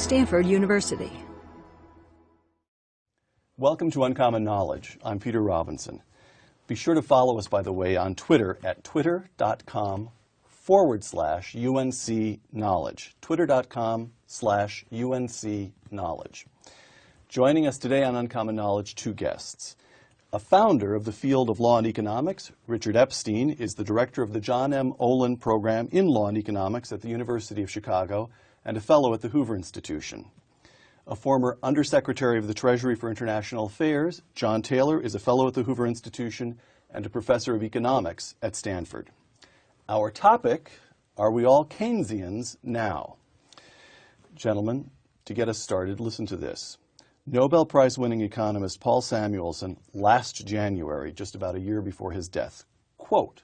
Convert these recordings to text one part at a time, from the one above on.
Stanford University. Welcome to Uncommon Knowledge. I'm Peter Robinson. Be sure to follow us, by the way, on Twitter at twitter.com/UNC Knowledge. Twitter.com/UNC Knowledge. Joining us today on Uncommon Knowledge, two guests. A founder of the field of law and economics, Richard Epstein, is the director of the John M. Olin Program in Law and Economics at the University of Chicago and a fellow at the Hoover Institution. A former Undersecretary of the Treasury for International Affairs, John Taylor is a fellow at the Hoover Institution and a professor of economics at Stanford. Our topic, are we all Keynesians now? Gentlemen, to get us started, listen to this. Nobel Prize-winning economist Paul Samuelson, last January, just about a year before his death, quote,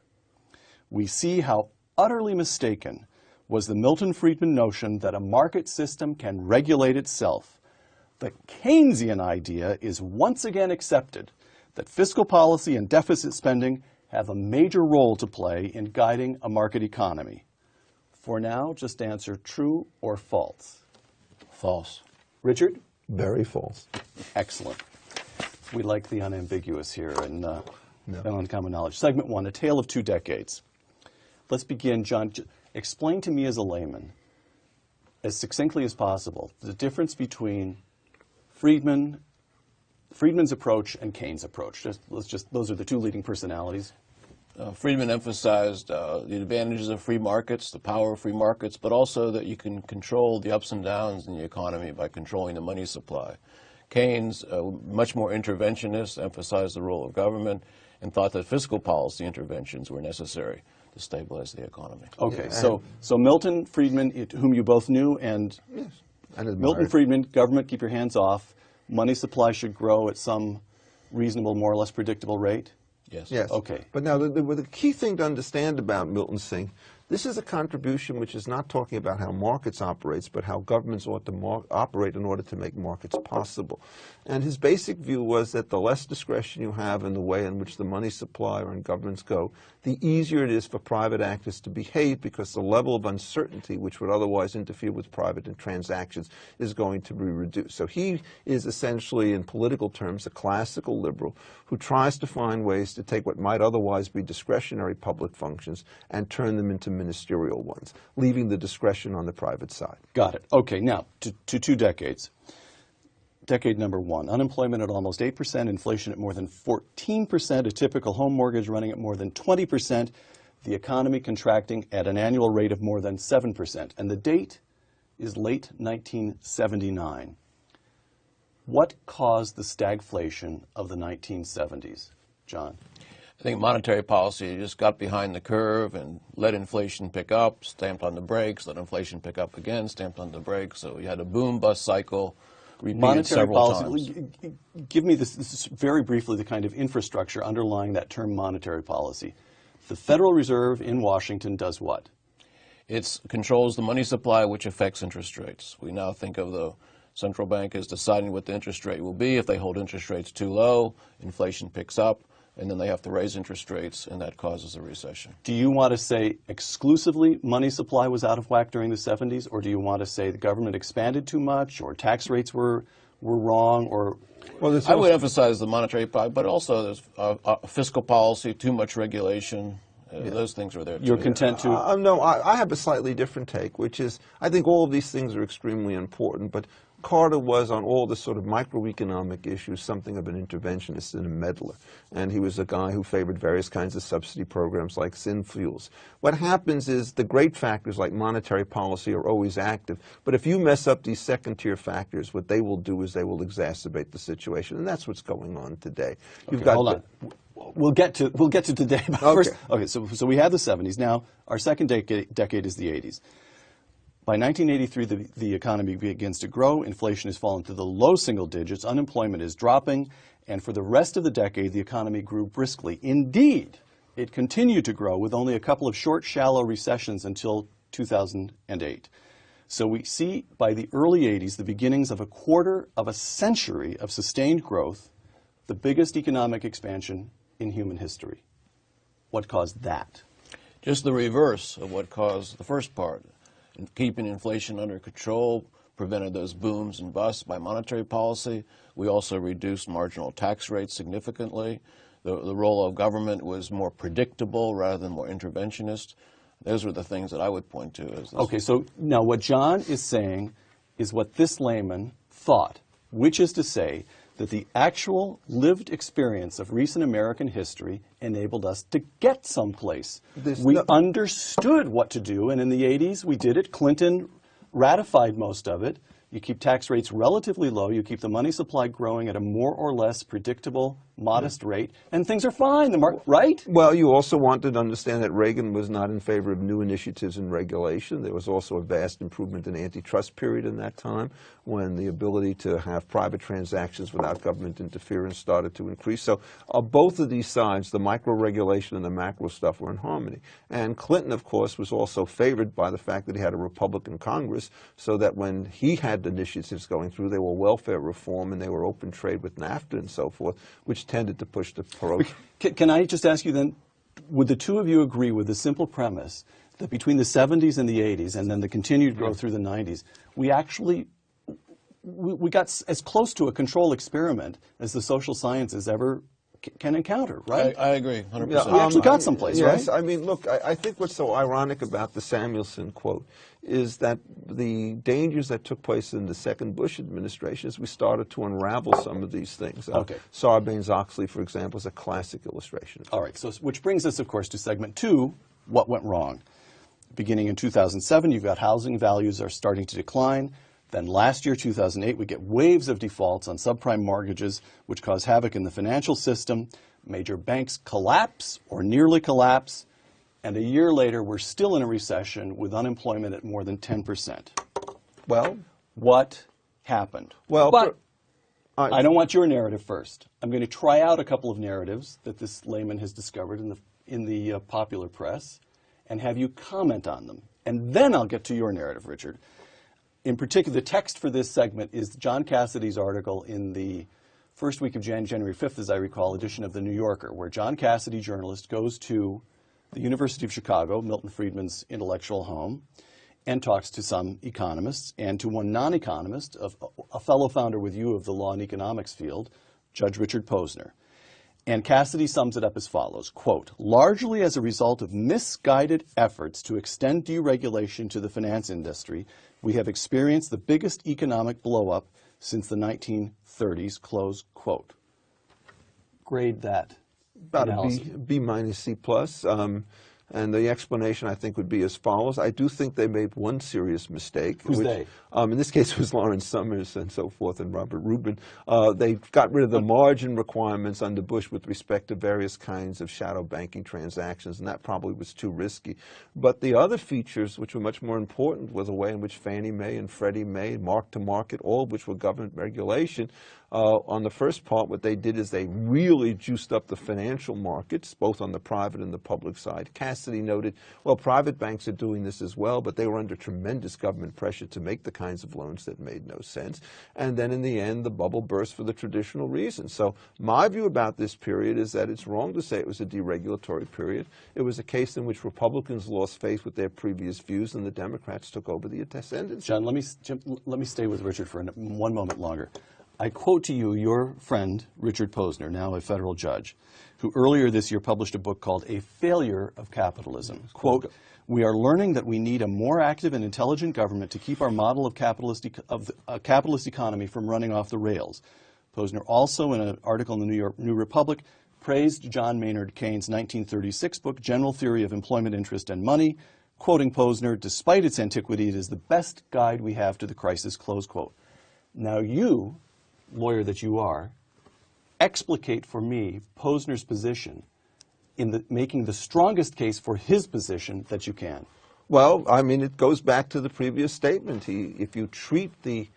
"We see how utterly mistaken was the Milton Friedman notion that a market system can regulate itself. The Keynesian idea is once again accepted that fiscal policy and deficit spending have a major role to play in guiding a market economy." For now, just answer true or false. False. Richard? Very false. Excellent. We like the unambiguous here in Uncommon Knowledge. Segment one, a tale of 2 decades. Let's begin, John. Explain to me as a layman, as succinctly as possible, the difference between Friedman's approach and Keynes' approach. Those are the two leading personalities. Friedman emphasized the advantages of free markets, the power of free markets, but also that you can control the ups and downs in the economy by controlling the money supply. Keynes, much more interventionist, emphasized the role of government and thought that fiscal policy interventions were necessary to stabilize the economy. Okay, yeah, so Milton Friedman, whom you both knew, and Milton Friedman, government, keep your hands off. Money supply should grow at some reasonable, more or less predictable rate. Yes. Yes. Okay. But now the key thing to understand about Milton's thing, this is a contribution which is not talking about how markets operates, but how governments ought to operate in order to make markets possible. And his basic view was that the less discretion you have in the way in which the money supply or in governments go, the easier it is for private actors to behave, because the level of uncertainty which would otherwise interfere with private transactions is going to be reduced. So he is essentially, in political terms, a classical liberal who tries to find ways to take what might otherwise be discretionary public functions and turn them into ministerial ones, leaving the discretion on the private side. Got it. Okay, now to 2 decades. Decade number one, unemployment at almost 8%, inflation at more than 14%, a typical home mortgage running at more than 20%, the economy contracting at an annual rate of more than 7%. And the date is late 1979. What caused the stagflation of the 1970s, John? I think monetary policy just got behind the curve and let inflation pick up, stamped on the brakes, let inflation pick up again, stamped on the brakes. So you had a boom-bust cycle repeated monetary several policy. times. Give me this is very briefly the kind of infrastructure underlying that term monetary policy. The Federal Reserve in Washington does what? It controls the money supply, which affects interest rates. We now think of the central bank as deciding what the interest rate will be. If they hold interest rates too low, inflation picks up, and then they have to raise interest rates, and that causes a recession. Do you want to say exclusively money supply was out of whack during the 70s, or do you want to say the government expanded too much, or tax rates were wrong, or? Well, I would emphasize the monetary policy, but also there's fiscal policy, too much regulation. Those things are there too. You're content to? No, I have a slightly different take, which is I think all of these things are extremely important, but Carter was, on all the sort of microeconomic issues, something of an interventionist and a meddler. And he was a guy who favored various kinds of subsidy programs like syn fuels. What happens is the great factors like monetary policy are always active. But if you mess up these second-tier factors, what they will do is they will exacerbate the situation. And that's what's going on today. You've got hold on. We'll get to today. But first, so we have the 70s. Now, our second decade is the 80s. By 1983, the economy begins to grow, inflation has fallen to the low single digits, unemployment is dropping, and for the rest of the decade, the economy grew briskly. Indeed, it continued to grow with only a couple of short, shallow recessions until 2008. So we see by the early 80s the beginnings of a quarter of a century of sustained growth, the biggest economic expansion in human history. What caused that? Just the reverse of what caused the first part. Keeping inflation under control, prevented those booms and busts by monetary policy. We also reduced marginal tax rates significantly. The role of government was more predictable rather than more interventionist. Those were the things that I would point to as this. Okay, so now what John is saying is what this layman thought, which is to say that the actual lived experience of recent American history enabled us to get someplace. We understood what to do, and in the 80s we did it. Clinton ratified most of it. You keep tax rates relatively low. You keep the money supply growing at a more or less predictable, modest rate, and things are fine. The market, right? Well, you also wanted to understand that Reagan was not in favor of new initiatives in regulation. There was also a vast improvement in antitrust period in that time when the ability to have private transactions without government interference started to increase. So both of these sides, the micro-regulation and the macro stuff, were in harmony. And Clinton, of course, was also favored by the fact that he had a Republican Congress, so that when he had initiatives going through, they were welfare reform and they were open trade with NAFTA and so forth, which tended to push the approach. Can I just ask you then, would the two of you agree with the simple premise that between the 70s and the 80s and then the continued growth through the 90s, we actually we got as close to a control experiment as the social sciences ever can encounter, right? I agree, 100%. Yeah, we actually got someplace, yes, right? I mean, look, I think what's so ironic about the Samuelson quote is that the dangers that took place in the second Bush administration is we started to unravel some of these things. Okay. Sarbanes-Oxley, for example, is a classic illustration. All right, so which brings us, of course, to segment 2, what went wrong. Beginning in 2007, you've got housing values are starting to decline. Then last year, 2008, we get waves of defaults on subprime mortgages, which cause havoc in the financial system. Major banks collapse or nearly collapse. And a year later, we're still in a recession with unemployment at more than 10%. Well, what happened? Well, but I don't want your narrative first. I'm going to try out a couple of narratives that this layman has discovered in the popular press and have you comment on them. And then I'll get to your narrative, Richard. In particular, the text for this segment is John Cassidy's article in the first week of January 5th, as I recall, edition of The New Yorker, where John Cassidy, journalist, goes to the University of Chicago, Milton Friedman's intellectual home, and talks to some economists and to one non-economist, a fellow founder with you of the law and economics field, Judge Richard Posner. And Cassidy sums it up as follows, quote, largely as a result of misguided efforts to extend deregulation to the finance industry, we have experienced the biggest economic blow-up since the 1930s, close quote. Grade that. About a B minus C plus. And the explanation, I think, would be as follows. I do think they made one serious mistake. Who's they? In this case, it was Lawrence Summers and so forth and Robert Rubin. They got rid of the margin requirements under Bush with respect to various kinds of shadow banking transactions, and that probably was too risky. But the other features, which were much more important, were the way in which Fannie Mae and Freddie Mae, mark-to-market, all of which were government regulation. On the first part, what they did is they really juiced up the financial markets, both on the private and the public side. Cassidy noted, well, private banks are doing this as well, but they were under tremendous government pressure to make the kinds of loans that made no sense. And then in the end, the bubble burst for the traditional reasons. So my view about this period is that it's wrong to say it was a deregulatory period. It was a case in which Republicans lost faith with their previous views and the Democrats took over the ascendancy. John, let me stay with Richard for one moment longer. I quote to you your friend, Richard Posner, now a federal judge, who earlier this year published a book called A Failure of Capitalism. Quote, we are learning that we need a more active and intelligent government to keep our model of a capitalist economy from running off the rails. Posner also, in an article in the New Republic, praised John Maynard Keynes' 1936 book, General Theory of Employment, Interest, and Money. Quoting Posner, despite its antiquity, it is the best guide we have to the crisis, close quote. Now you, lawyer that you are, explicate for me Posner's position in making the strongest case for his position that you can. Well, I mean, it goes back to the previous statement. If you treat the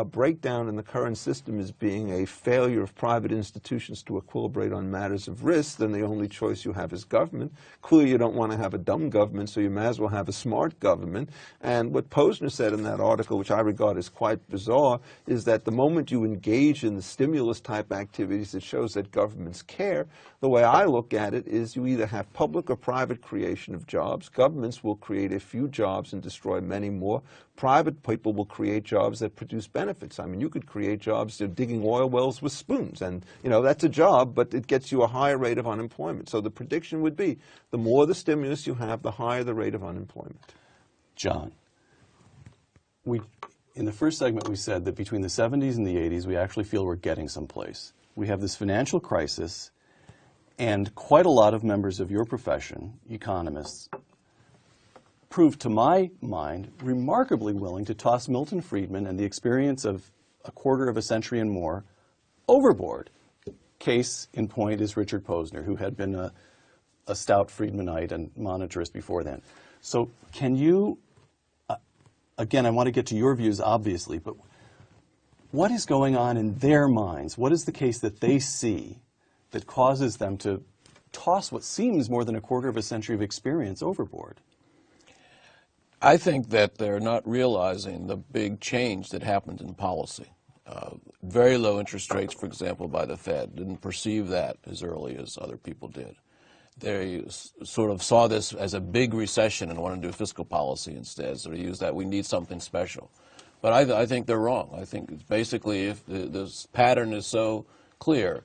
breakdown in the current system as being a failure of private institutions to equilibrate on matters of risk, then the only choice you have is government. Clearly, you don't want to have a dumb government, so you may as well have a smart government. And what Posner said in that article, which I regard as quite bizarre, is that the moment you engage in the stimulus-type activities, it shows that governments care. The way I look at it is you either have public or private creation of jobs. Governments will create a few jobs and destroy many more. Private people will create jobs that produce benefits. I mean, you could create jobs digging oil wells with spoons, and that's a job, but it gets you a higher rate of unemployment. So the prediction would be the more the stimulus you have, the higher the rate of unemployment. John, in the first segment we said that between the 70s and the 80s, we actually feel we're getting someplace. We have this financial crisis, and quite a lot of members of your profession, economists, proved, to my mind, remarkably willing to toss Milton Friedman and the experience of a quarter of a century and more overboard. Case in point is Richard Posner, who had been a stout Friedmanite and monetarist before then. So can you, again, I want to get to your views, obviously, but what is going on in their minds? What is the case that they see that causes them to toss what seems more than a quarter of a century of experience overboard? I think that they're not realizing the big change that happened in policy. Very low interest rates, for example, by the Fed, didn't perceive that as early as other people did. They sort of saw this as a big recession and wanted to do fiscal policy instead, so they used that, we need something special. But I think they're wrong. I think it's basically, if this pattern is so clear,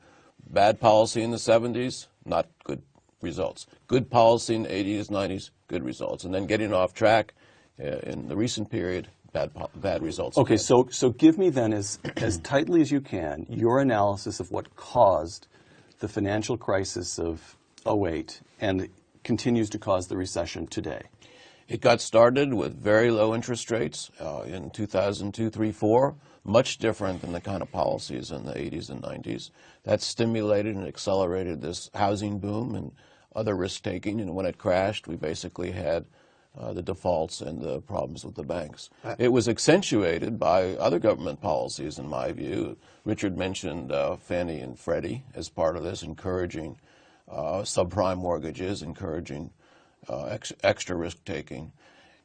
bad policy in the 70s, not good results. Good policy in the 80s, 90s, good results. And then getting off track in the recent period, bad results. Okay, so give me then, as tightly as you can, your analysis of what caused the financial crisis of 08 and continues to cause the recession today. It got started with very low interest rates in 2002, 3, 4, much different than the kind of policies in the 80s and 90s. That stimulated and accelerated this housing boom and other risk-taking, and when it crashed, we basically had the defaults and the problems with the banks. It was accentuated by other government policies, in my view. Richard mentioned Fannie and Freddie as part of this, encouraging subprime mortgages, encouraging extra risk-taking.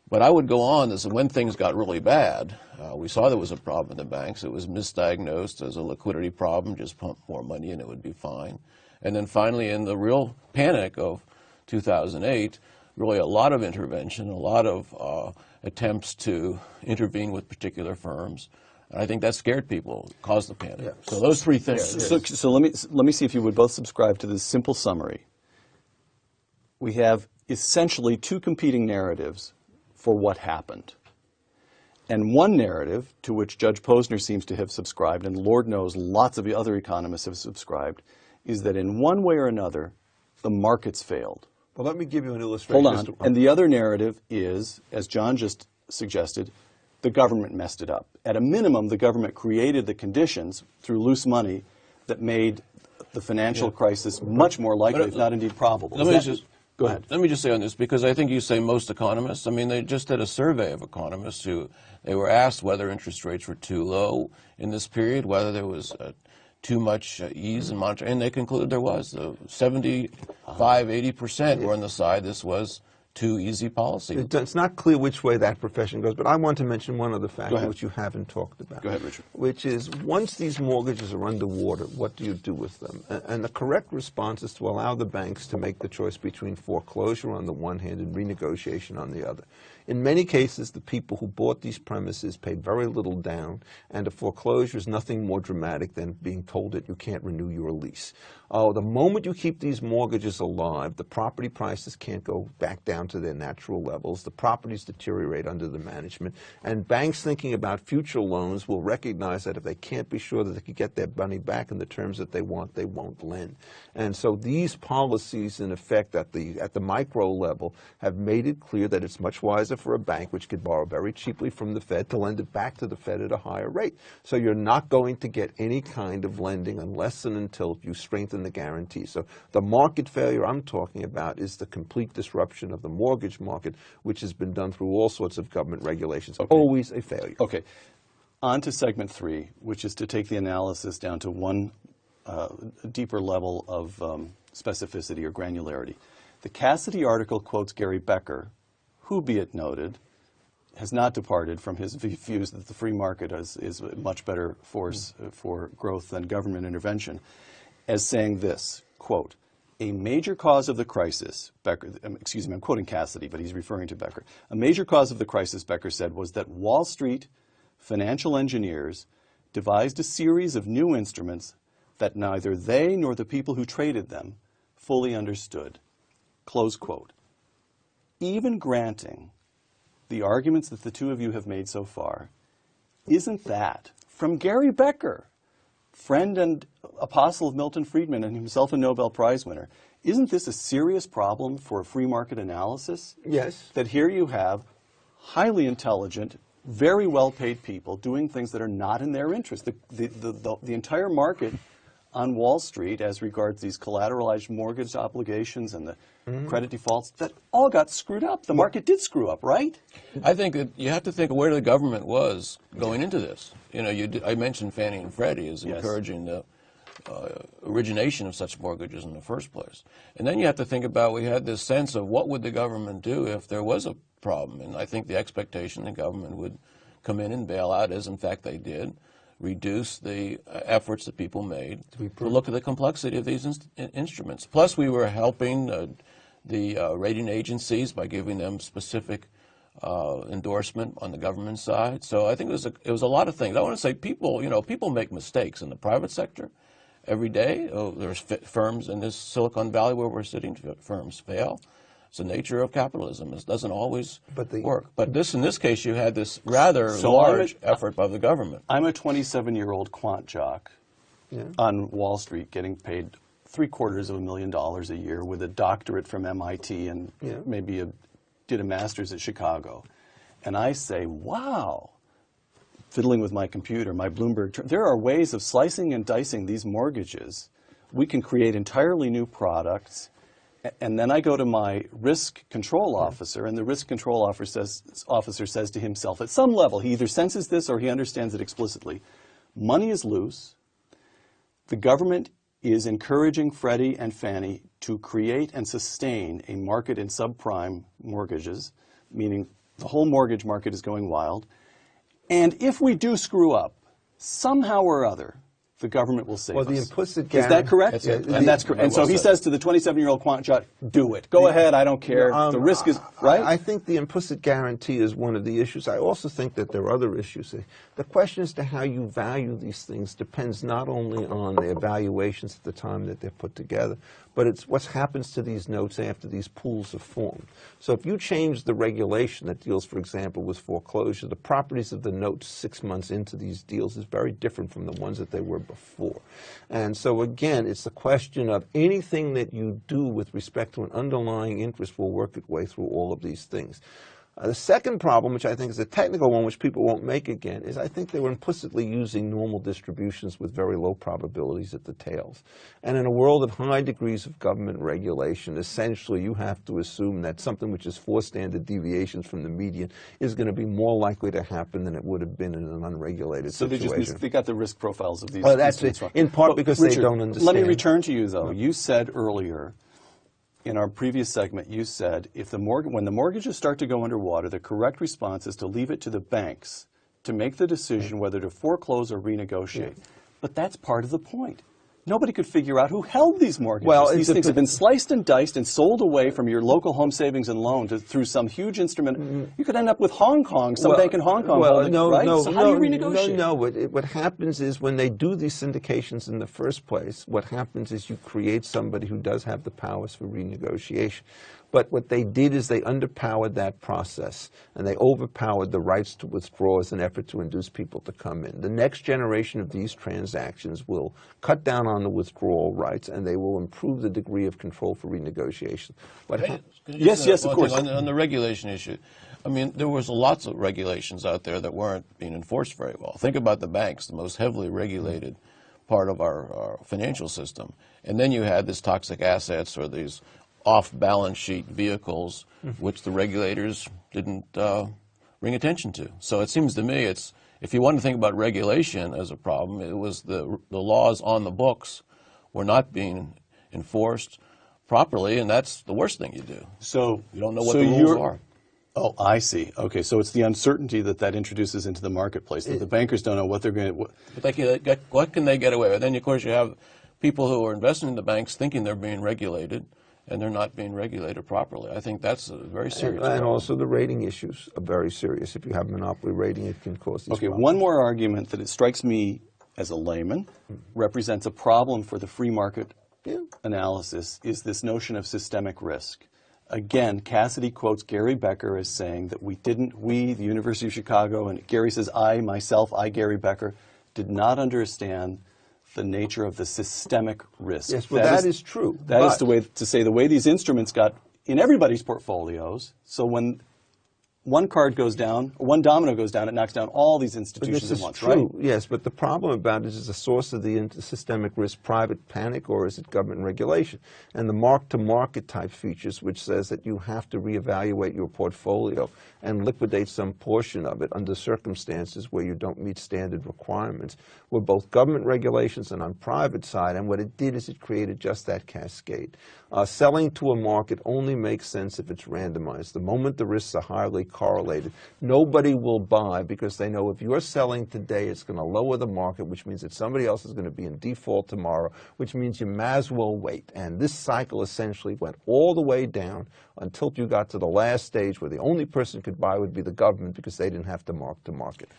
But I would go on as when things got really bad, we saw there was a problem in the banks. It was misdiagnosed as a liquidity problem, just pump more money and it would be fine. And then finally, in the real panic of 2008, really a lot of intervention, a lot of attempts to intervene with particular firms. And I think that scared people, caused the panic. Yeah. So those three things. So let me see if you would both subscribe to this simple summary. We have essentially two competing narratives for what happened. And one narrative, to which Judge Posner seems to have subscribed, and Lord knows lots of other economists have subscribed, is that in one way or another, the markets failed. Well, let me give you an illustration. Hold on. And the other narrative is, as John just suggested, the government messed it up. At a minimum, the government created the conditions through loose money that made the financial crisis much more likely, if not indeed probable. Go ahead. Let me just say on this, because I think you say most economists. I mean, they just did a survey of economists who they were asked whether interest rates were too low in this period, whether there was too much ease in monetary, and they concluded there was. 75–80% were on the side this was too easy policy. It's not clear which way that profession goes, but I want to mention one other factor which you haven't talked about. Go ahead, Richard. Which is, once these mortgages are underwater, what do you do with them? And the correct response is to allow the banks to make the choice between foreclosure on the one hand and renegotiation on the other. In many cases, the people who bought these premises paid very little down, and a foreclosure is nothing more dramatic than being told that you can't renew your lease. The moment you keep these mortgages alive, the property prices can't go back down to their natural levels. The properties deteriorate under the management, and banks thinking about future loans will recognize that if they can't be sure that they can get their money back in the terms that they want, they won't lend. And so these policies, in effect, at the micro level, have made it clear that it's much wiser for a bank, which could borrow very cheaply from the Fed, to lend it back to the Fed at a higher rate. So you're not going to get any kind of lending unless and until you strengthen the guarantee. So the market failure I'm talking about is the complete disruption of the mortgage market, which has been done through all sorts of government regulations. Always a failure. Okay. On to segment 3, which is to take the analysis down to one deeper level of specificity or granularity. The Cassidy article quotes Gary Becker, who, be it noted, has not departed from his views that the free market is a much better force for growth than government intervention, as saying this, quote, a major cause of the crisis, Becker, excuse me, I'm quoting Cassidy, but he's referring to Becker. A major cause of the crisis, Becker said, was that Wall Street financial engineers devised a series of new instruments that neither they nor the people who traded them fully understood. Close quote. Even granting the arguments that the two of you have made so far, isn't that, from Gary Becker, friend and apostle of Milton Friedman and himself a Nobel Prize winner, isn't this a serious problem for free market analysis? Yes. That here you have highly intelligent, very well-paid people doing things that are not in their interest. The entire market on Wall Street, as regards these collateralized mortgage obligations and the credit defaults, that all got screwed up. The market did screw up, right? I think that you have to think of where the government was going into this. You know, I mentioned Fannie and Freddie as encouraging the origination of such mortgages in the first place. And then you have to think about, we had this sense of what would the government do if there was a problem. And I think the expectation the government would come in and bail out, as in fact they did, reduce the efforts that people made to look at the complexity of these instruments. Plus, we were helping the rating agencies by giving them specific endorsement on the government side. So I think it was a lot of things. I want to say people make mistakes in the private sector every day. There's firms in this Silicon Valley where we're sitting, firms fail. It's the nature of capitalism. It doesn't always work. But in this case, you had this rather large effort by the government. I'm a 27-year-old quant jock on Wall Street getting paid $750,000 a year with a doctorate from MIT and maybe did a master's at Chicago. And I say, wow, fiddling with my computer, my Bloomberg, there are ways of slicing and dicing these mortgages. We can create entirely new products. And then I go to my risk control officer, and the risk control officer says to himself, at some level, he either senses this or he understands it explicitly, money is loose. The government is encouraging Freddie and Fannie to create and sustain a market in subprime mortgages, meaning the whole mortgage market is going wild. And if we do screw up, somehow or other, the government will save us. The implicit guarantee. Is that correct? And that's correct. And so he says to the 27-year-old quant jock, do it. Go ahead, I don't care. The risk is, right? I think the implicit guarantee is one of the issues. I also think that there are other issues. The question as to how you value these things depends not only on the evaluations at the time that they're put together, but it's what happens to these notes after these pools are formed. So if you change the regulation that deals, for example, with foreclosure, the properties of the notes 6 months into these deals is very different from the ones that they were before. And so again, it's the question of anything that you do with respect to an underlying interest will work its way through all of these things. The second problem, which I think is a technical one, which people won't make again, is I think they were implicitly using normal distributions with very low probabilities at the tails. And in a world of high degrees of government regulation, essentially you have to assume that something which is 4 standard deviations from the median is going to be more likely to happen than it would have been in an unregulated situation. They got the risk profiles of these. Well, that's it, in part because Richard, they don't understand. Let me return to you, though. You said earlier, in our previous segment, you said when the mortgages start to go underwater, the correct response is to leave it to the banks to make the decision whether to foreclose or renegotiate. But that's part of the point. Nobody could figure out who held these mortgages. Well, these things have been sliced and diced and sold away from your local home savings and loan through some huge instrument. You could end up with Hong Kong, some bank in Hong Kong holding, right? So how do you renegotiate? No. What happens is when they do these syndications in the first place, what happens is you create somebody who does have the powers for renegotiation. But what they did is they underpowered that process, and they overpowered the rights to withdraw as an effort to induce people to come in. The next generation of these transactions will cut down on the withdrawal rights, and they will improve the degree of control for renegotiation. Yes, of course. On the regulation issue, I mean, there was lots of regulations out there that weren't being enforced very well. Think about the banks, the most heavily regulated part of our financial system. And then you had this toxic assets or these off-balance sheet vehicles, which the regulators didn't bring attention to. So it seems to me it's if you want to think about regulation as a problem, it was the laws on the books were not being enforced properly, and that's the worst thing you do. So you don't know what the rules are. Oh, I see. Okay, so it's the uncertainty that introduces into the marketplace, that the bankers don't know what they're going to... But what can they get away with? Then, of course, you have people who are investing in the banks thinking they're being regulated, and they're not being regulated properly. I think that's a very serious problem. And also the rating issues are very serious. If you have monopoly rating, it can cause these problems. One more argument that it strikes me as a layman represents a problem for the free market analysis is this notion of systemic risk. Again, Cassidy quotes Gary Becker as saying that we, the University of Chicago, and Gary says, I, Gary Becker, did not understand the nature of the systemic risk. Yes, well, that is true. That is the way to say the way these instruments got in everybody's portfolios. So when one card goes down, or one domino goes down, it knocks down all these institutions at once, right? This is true, yes, but the problem about it is the source of the systemic risk private panic, or is it government regulation? And the mark-to-market type features, which says that you have to reevaluate your portfolio and liquidate some portion of it under circumstances where you don't meet standard requirements, were both government regulations and on private side, and what it did is it created just that cascade. Selling to a market only makes sense if it's randomized. The moment the risks are highly correlated, nobody will buy because they know if you're selling today, it's going to lower the market, which means that somebody else is going to be in default tomorrow, which means you might as well wait. And this cycle essentially went all the way down until you got to the last stage where the only person could buy would be the government because they didn't have to mark to market.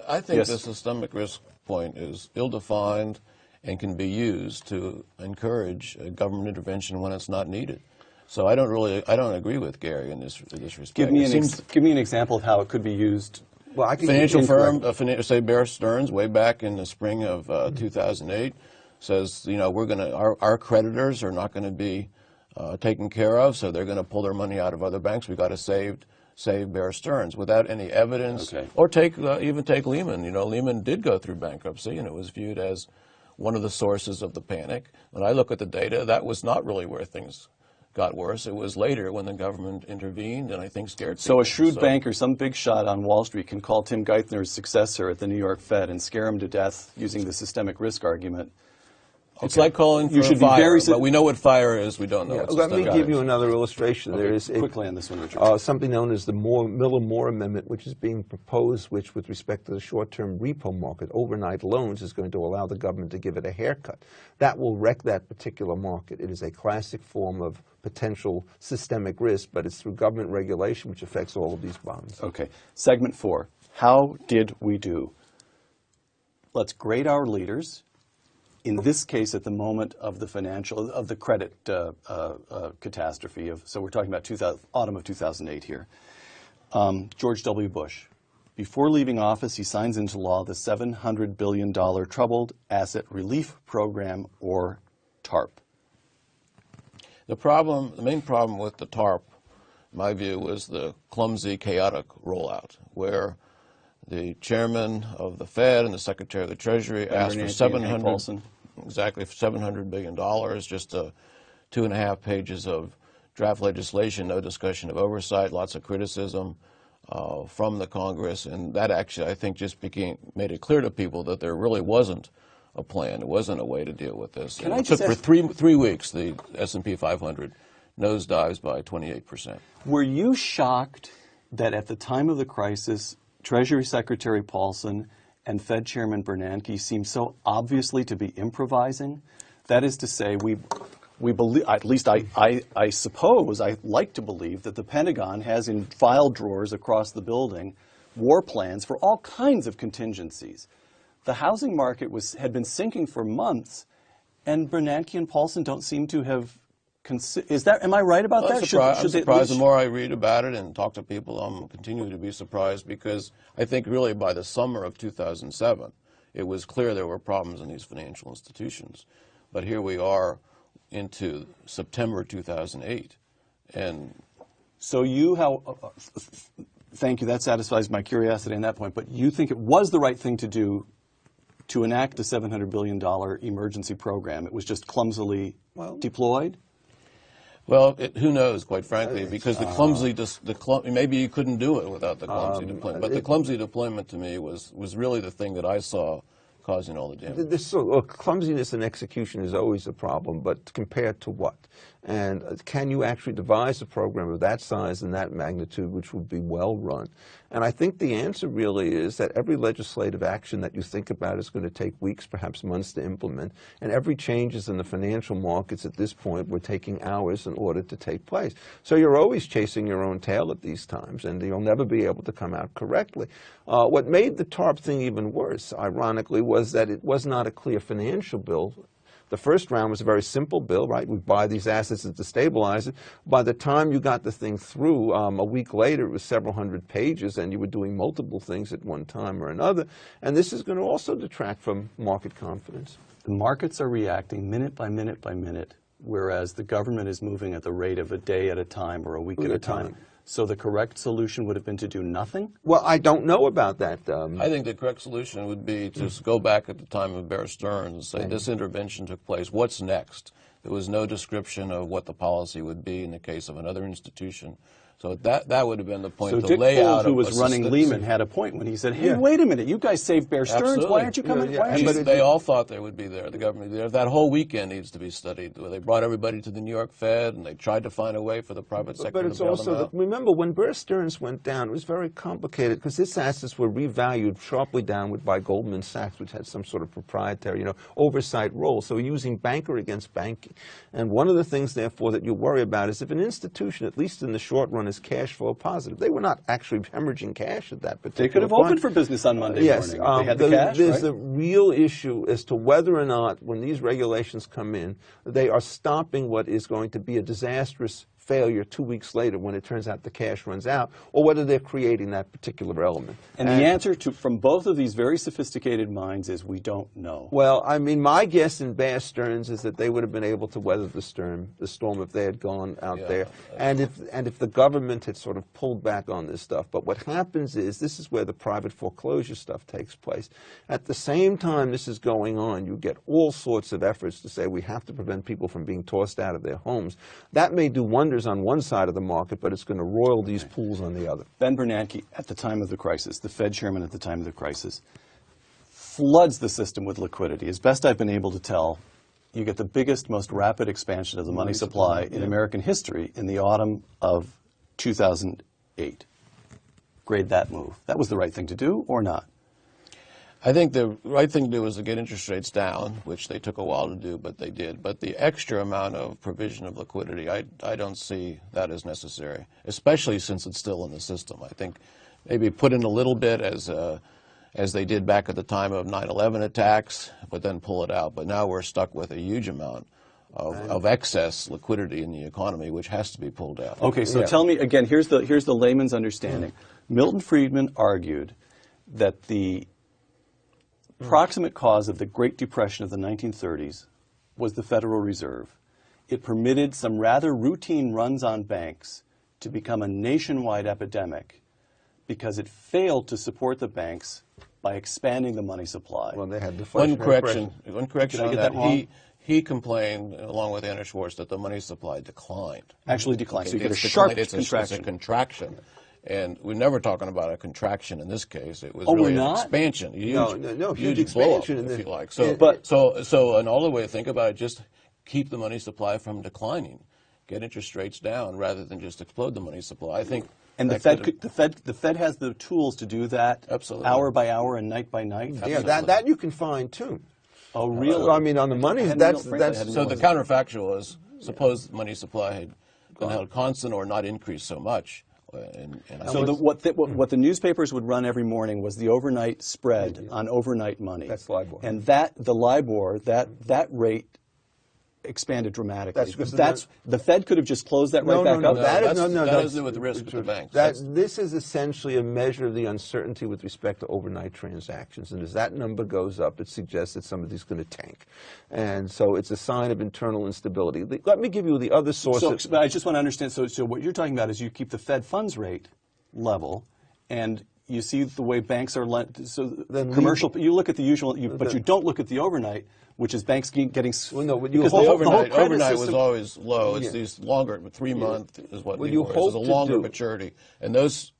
I think the systemic risk point is ill-defined and can be used to encourage government intervention when it's not needed. So I don't agree with Gary in this respect. Give me an example of how it could be used. Well, I can financial firm, say Bear Stearns, way back in the spring of 2008, says our creditors are not going to be taken care of, so they're going to pull their money out of other banks. We've got to save Bear Stearns without any evidence. Okay. Or even take Lehman. Lehman did go through bankruptcy, and it was viewed as one of the sources of the panic. When I look at the data, that was not really where things got worse. It was later when the government intervened and I think scared people. So a shrewd banker, some big shot on Wall Street, can call Tim Geithner's successor at the New York Fed and scare him to death using the systemic risk argument. It's like calling for a fire, but we know what fire is, we don't know what Let me give you another illustration. Okay, there is quickly on this one, Richard. Something known as the Miller-Moore Amendment, which is being proposed, which with respect to the short-term repo market, overnight loans, is going to allow the government to give it a haircut. That will wreck that particular market. It is a classic form of potential systemic risk, but it's through government regulation, which affects all of these bonds. Okay. Segment 4. How did we do? Let's grade our leaders. In this case, at the moment of the credit catastrophe, so we're talking about autumn of 2008 here. George W. Bush, before leaving office, he signs into law the $700 billion Troubled Asset Relief Program, or TARP. The main problem with the TARP, in my view, was the clumsy, chaotic rollout, where the chairman of the Fed and the Secretary of the Treasury asked for $700 billion, just 2.5 pages of draft legislation, no discussion of oversight, lots of criticism from the Congress, and that actually, I think, just made it clear to people that there really wasn't a plan. It wasn't a way to deal with this. It took for three weeks, the S&P 500 nosedives by 28%. Were you shocked that at the time of the crisis, Treasury Secretary Paulson and Fed Chairman Bernanke seem so obviously to be improvising? That is to say, we believe, at least I suppose, I like to believe that the Pentagon has in file drawers across the building war plans for all kinds of contingencies. The housing market had been sinking for months, and Bernanke and Paulson don't seem to have am I right about that? I'm surprised. The more I read about it and talk to people, I'm continuing to be surprised, because I think really by the summer of 2007, it was clear there were problems in these financial institutions. But here we are into September 2008. And so thank you, that satisfies my curiosity on that point, but you think it was the right thing to do to enact a $700 billion emergency program? It was just clumsily deployed? Well, who knows, quite frankly, because maybe you couldn't do it without the clumsy deployment. But the clumsy deployment to me was really the thing that I saw causing all the damage. Clumsiness in execution is always a problem, but compared to what? And can you actually devise a program of that size and that magnitude which would be well run? And I think the answer really is that every legislative action that you think about is going to take weeks, perhaps months to implement, and every changes in the financial markets at this point were taking hours in order to take place. So you're always chasing your own tail at these times, and you'll never be able to come out correctly. What made the TARP thing even worse, ironically, was that it was not a clear financial bill. The first round was a very simple bill, right? We buy these assets and destabilize it. By the time you got the thing through, a week later, it was several hundred pages, and you were doing multiple things at one time or another. And this is going to also detract from market confidence. The markets are reacting minute by minute by minute, whereas the government is moving at the rate of a day at a time or a week at a time. So the correct solution would have been to do nothing? Well, I don't know about that. I think the correct solution would be to go back at the time of Bear Stearns and say this intervention took place. What's next? There was no description of what the policy would be in the case of another institution. So that would have been the point. So the Dick layout Fuld, who was running Lehman, had a point when he said, hey, wait a minute, you guys saved Bear Stearns. Absolutely. Why aren't you coming? Why aren't you? They all thought they would be there, the government. That whole weekend needs to be studied. They brought everybody to the New York Fed, and they tried to find a way for the private sector but to it's bail them also, out. remember, when Bear Stearns went down, it was very complicated because its assets were revalued sharply downward by Goldman Sachs, which had some sort of proprietary, oversight role. So using banker against banking. And one of the things, therefore, that you worry about is if an institution, at least in the short run, is cash flow positive. They were not actually hemorrhaging cash at that particular point. They could have opened for business on Monday morning. They had the cash, there's right? a real issue as to whether or not, when these regulations come in, they are stopping what is going to be a disastrous failure 2 weeks later when it turns out the cash runs out, or whether they're creating that particular element. And the answer from both of these very sophisticated minds is we don't know. Well, I mean, my guess in Bear Stearns is that they would have been able to weather the storm if they had gone out there, and if the government had sort of pulled back on this stuff. But what happens is, this is where the private foreclosure stuff takes place. At the same time this is going on, you get all sorts of efforts to say we have to prevent people from being tossed out of their homes. That may do wonders on one side of the market, but it's going to roil these pools on the other. Ben Bernanke, at the time of the crisis, the Fed chairman at the time of the crisis, floods the system with liquidity. As best I've been able to tell, you get the biggest, most rapid expansion of the money supply in American history in the autumn of 2008. Grade that move. That was the right thing to do, or not? I think the right thing to do was to get interest rates down, which they took a while to do, but they did. But the extra amount of provision of liquidity, I don't see that as necessary, especially since it's still in the system. I think maybe put in a little bit as they did back at the time of 9/11 attacks, but then pull it out. But now we're stuck with a huge amount of excess liquidity in the economy, which has to be pulled out. Okay, so tell me again. Here's the layman's understanding. Milton Friedman argued that the proximate cause of the Great Depression of the 1930s was the Federal Reserve. It permitted some rather routine runs on banks to become a nationwide epidemic because it failed to support the banks by expanding the money supply. Well, they had One correction Did I on get that. that wrong? He complained, along with Anna Schwartz, that the money supply declined. Actually declined. So you get a It's sharp contraction. It's a contraction. And we're never talking about a contraction in this case. It was Oh, really we're an not? expansion. Huge expansion. If you like. So another way to think about it, just keep the money supply from declining. Get interest rates down rather than just explode the money supply. I think. And the Fed has the tools to do that. Absolutely. Hour by hour and night by night. Yeah, that you can find too. Oh, really? I mean, on the money, So the counterfactual is, suppose the money supply had been held constant or not increased so much. So what the newspapers would run every morning was the overnight spread on overnight money. That's LIBOR. And the LIBOR, that rate expanded dramatically. The Fed could have just closed that right back up. That has to do with the risk with the banks. This is essentially a measure of the uncertainty with respect to overnight transactions. And as that number goes up, it suggests that somebody's going to tank. And so it's a sign of internal instability. Let me give you the other source. But I just want to understand, so what you're talking about is you keep the Fed funds rate level, and you see the way banks are lent. So Then commercial, you look at the usual, but you don't look at the overnight, which is banks getting. Well, no, but you because The the whole overnight was system, always low. It's Yeah. these longer, 3 month is what What we you were. hope It's a to longer do- maturity, and those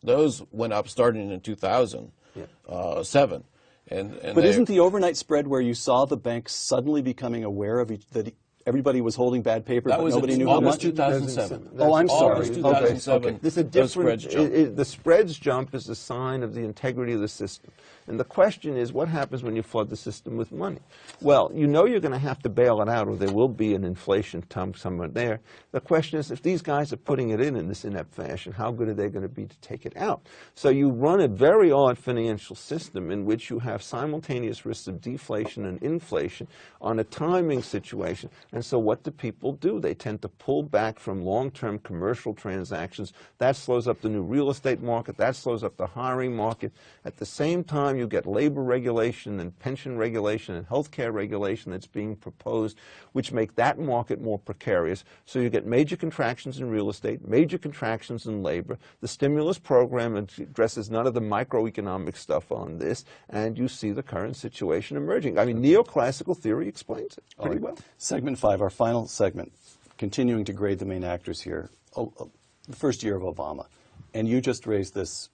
went up starting in 2007. And But isn't the overnight spread where you saw the banks suddenly becoming aware of that everybody was holding bad paper, that but was nobody in knew how August much? 2007. Oh, I'm sorry. August Okay, 2007. okay. There's a those different. spreads jumped. The spreads jump is a sign of the integrity of the system. And the question is, what happens when you flood the system with money? Well, you know you're going to have to bail it out, or there will be an inflation somewhere there. The question is, if these guys are putting it in this inept fashion, how good are they going to be to take it out? So you run a very odd financial system in which you have simultaneous risks of deflation and inflation on a timing situation. And so what do people do? They tend to pull back from long-term commercial transactions. That slows up the new real estate market. That slows up the hiring market. At the same time, you get labor regulation and pension regulation and healthcare regulation that's being proposed, which make that market more precarious. So you get major contractions in real estate, major contractions in labor. The stimulus program addresses none of the microeconomic stuff on this, and you see the current situation emerging. I mean, neoclassical theory explains it pretty well. Segment 5, our final segment, continuing to grade the main actors here. The first year of Obama, and you just raised this.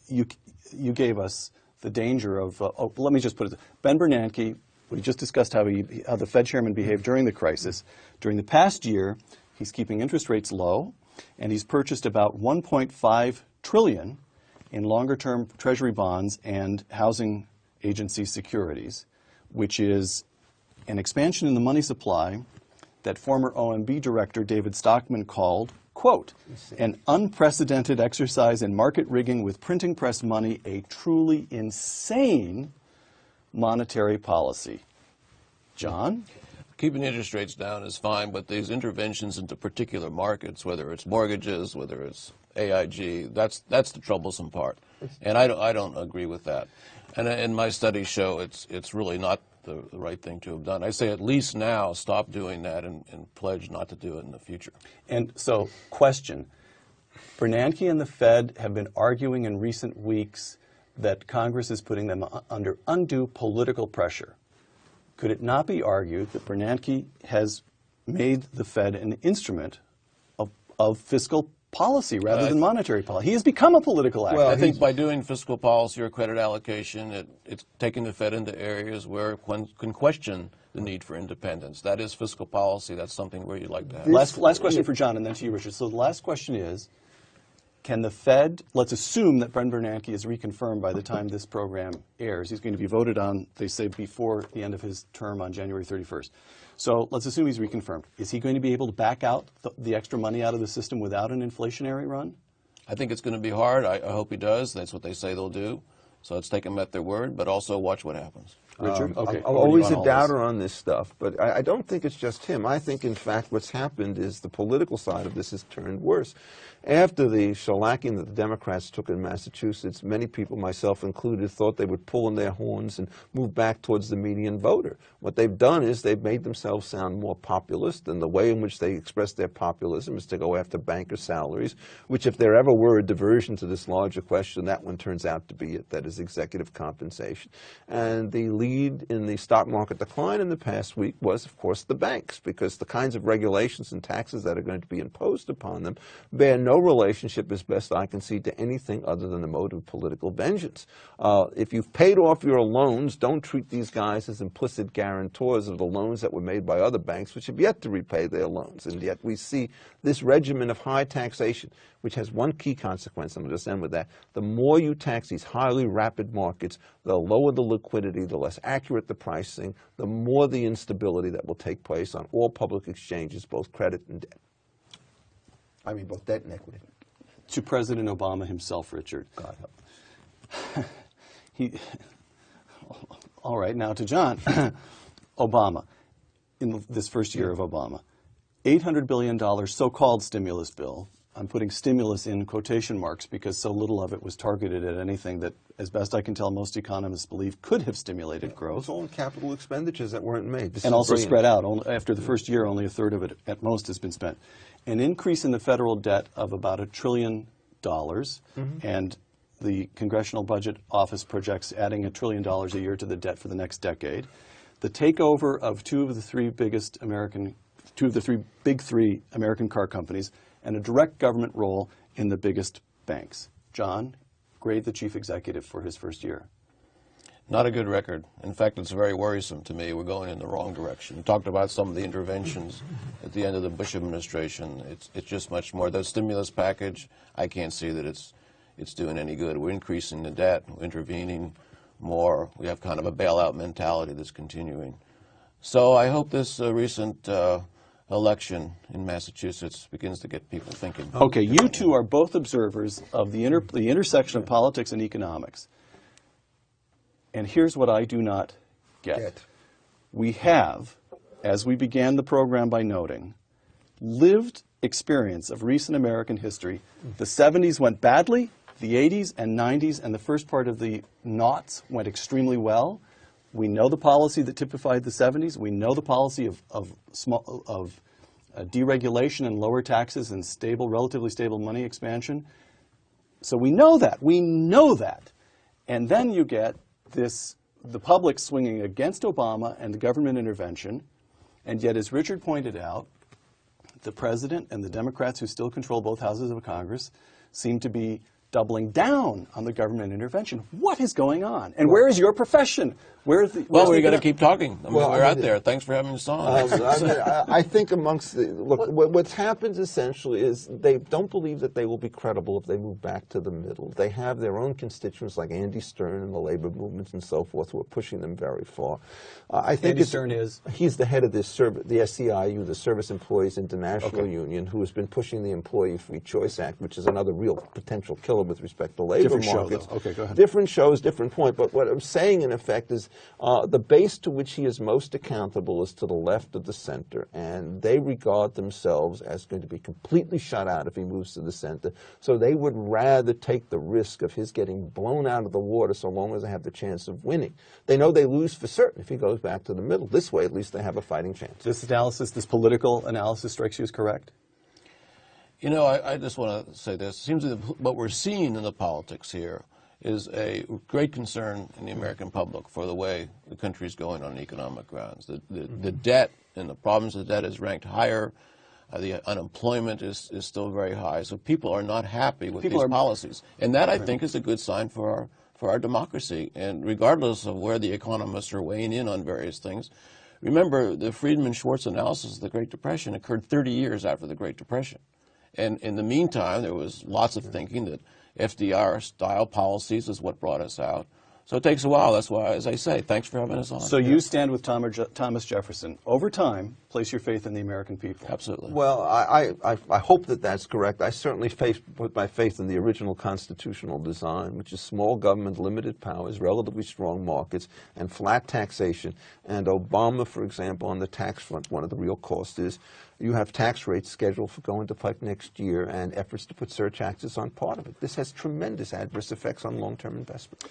You gave us the danger of. Let me just put it. Ben Bernanke. We just discussed how the Fed chairman behaved during the crisis. During the past year, he's keeping interest rates low, and he's purchased about $1.5 trillion in longer-term Treasury bonds and housing agency securities, which is an expansion in the money supply that former OMB director David Stockman called, quote, an unprecedented exercise in market rigging with printing press money, a truly insane monetary policy. John? Keeping interest rates down is fine, but these interventions into particular markets, whether it's mortgages, whether it's AIG, that's the troublesome part. And I don't agree with that. And my studies show it's really not the right thing to have done. I say at least now stop doing that and pledge not to do it in the future. And so, question. Bernanke and the Fed have been arguing in recent weeks that Congress is putting them under undue political pressure. Could it not be argued that Bernanke has made the Fed an instrument of fiscal policy rather than monetary policy? He has become a political actor. Well, I think by doing fiscal policy or credit allocation, it's taking the Fed into areas where one can question the need for independence. That is fiscal policy. That's something where you'd like to have. Last question for John, and then to you, Richard. So the last question is, can the Fed, let's assume that Ben Bernanke is reconfirmed by the time this program airs. He's going to be voted on, they say, before the end of his term on January 31st. So let's assume he's reconfirmed. Is he going to be able to back out the extra money out of the system without an inflationary run? I think it's going to be hard. I hope he does. That's what they say they'll do. So let's take them at their word, but also watch what happens. Richard? Okay. I'm always a doubter on this stuff, but I don't think it's just him. I think, in fact, what's happened is the political side of this has turned worse. After the shellacking that the Democrats took in Massachusetts, many people, myself included, thought they would pull in their horns and move back towards the median voter. What they've done is they've made themselves sound more populist, and the way in which they express their populism is to go after banker salaries, which, if there ever were a diversion to this larger question, that one turns out to be it, that is executive compensation. And the lead in the stock market decline in the past week was, of course, the banks, because the kinds of regulations and taxes that are going to be imposed upon them bear no relationship, as best I can see, to anything other than the mode of political vengeance. If you've paid off your loans, don't treat these guys as implicit guarantors of the loans that were made by other banks, which have yet to repay their loans. And yet we see this regimen of high taxation, which has one key consequence, and I'll just end with that. The more you tax these highly rapid markets, the lower the liquidity, the less accurate the pricing, the more the instability that will take place on all public exchanges, both credit and debt. I mean, both debt and equity. To President Obama himself, Richard. God help. All right, now to John. Obama, in this first year of Obama, $800 billion so-called stimulus bill. I'm putting stimulus in quotation marks because so little of it was targeted at anything that, as best I can tell, most economists believe could have stimulated growth. It's all in capital expenditures that weren't made. And also spread out. After the first year, only a third of it at most has been spent. An increase in the federal debt of about $1 trillion, and the Congressional Budget Office projects adding $1 trillion a year to the debt for the next decade. The takeover of two of the three big three American car companies, and a direct government role in the biggest banks. John, grade the chief executive for his first year. Not a good record. In fact, it's very worrisome to me. We're going in the wrong direction. We talked about some of the interventions at the end of the Bush administration. It's just much more. The stimulus package, I can't see that it's doing any good. We're increasing the debt, we're intervening more. We have kind of a bailout mentality that's continuing. So I hope this recent election in Massachusetts begins to get people thinking. Okay, you two are both observers of the intersection of politics and economics. And here's what I do not get. We have, as we began the program by noting, lived experience of recent American history. The 70s went badly, the 80s and 90s and the first part of the noughts went extremely well. We know the policy that typified the 70s. We know the policy of deregulation and lower taxes and relatively stable money expansion. So we know that. We know that. And then you get the public swinging against Obama and the government intervention, and yet, as Richard pointed out, the president and the Democrats who still control both houses of Congress seem to be doubling down on the government intervention. What is going on? And where is your profession? Well, we got to keep talking. I mean, we're out there. Thanks for having us on. I think amongst what's happened essentially is they don't believe that they will be credible if they move back to the middle. They have their own constituents like Andy Stern and the labor movements and so forth who are pushing them very far. I think Andy Stern is? He's the head of the SEIU, the Service Employees International Union, who has been pushing the Employee Free Choice Act, which is another real potential killer with respect to labor markets. Show, okay, go ahead. Different shows, different point. But what I'm saying, in effect, is the base to which he is most accountable is to the left of the center, and they regard themselves as going to be completely shut out if he moves to the center. So they would rather take the risk of his getting blown out of the water so long as they have the chance of winning. They know they lose for certain if he goes back to the middle. This way, at least, they have a fighting chance. This analysis, this political analysis, strikes you as correct? You know, I just want to say this. It seems that what we're seeing in the politics here is a great concern in the American public for the way the country is going on economic grounds. The debt and the problems of debt is ranked higher. The unemployment is still very high. So people are not happy with these policies. And that, I think, is a good sign for our democracy. And regardless of where the economists are weighing in on various things, remember the Friedman-Schwartz analysis of the Great Depression occurred 30 years after the Great Depression. And in the meantime, there was lots of thinking that FDR-style policies is what brought us out. So it takes a while. That's why, as I say, thanks for having us on. So you stand with Thomas Jefferson. Over time, place your faith in the American people. Absolutely. Well, I hope that that's correct. I certainly put my faith in the original constitutional design, which is small government, limited powers, relatively strong markets, and flat taxation. And Obama, for example, on the tax front, one of the real costs is you have tax rates scheduled for going to effect next year and efforts to put surtaxes on part of it. This has tremendous adverse effects on long-term investment.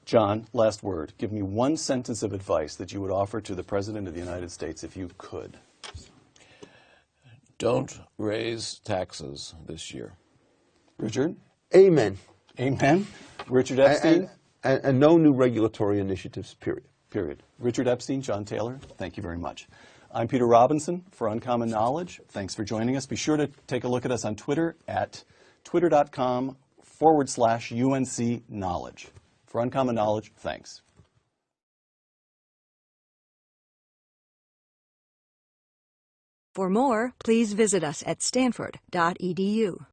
John, last word. Give me one sentence of advice that you would offer to the President of the United States if you could. Don't raise taxes this year. Richard? Amen. Amen. Richard Epstein? And no new regulatory initiatives, period. Period. Richard Epstein, John Taylor, thank you very much. I'm Peter Robinson for Uncommon Knowledge. Thanks for joining us. Be sure to take a look at us on Twitter at twitter.com/UNC Knowledge. For Uncommon Knowledge, thanks. For more, please visit us at stanford.edu.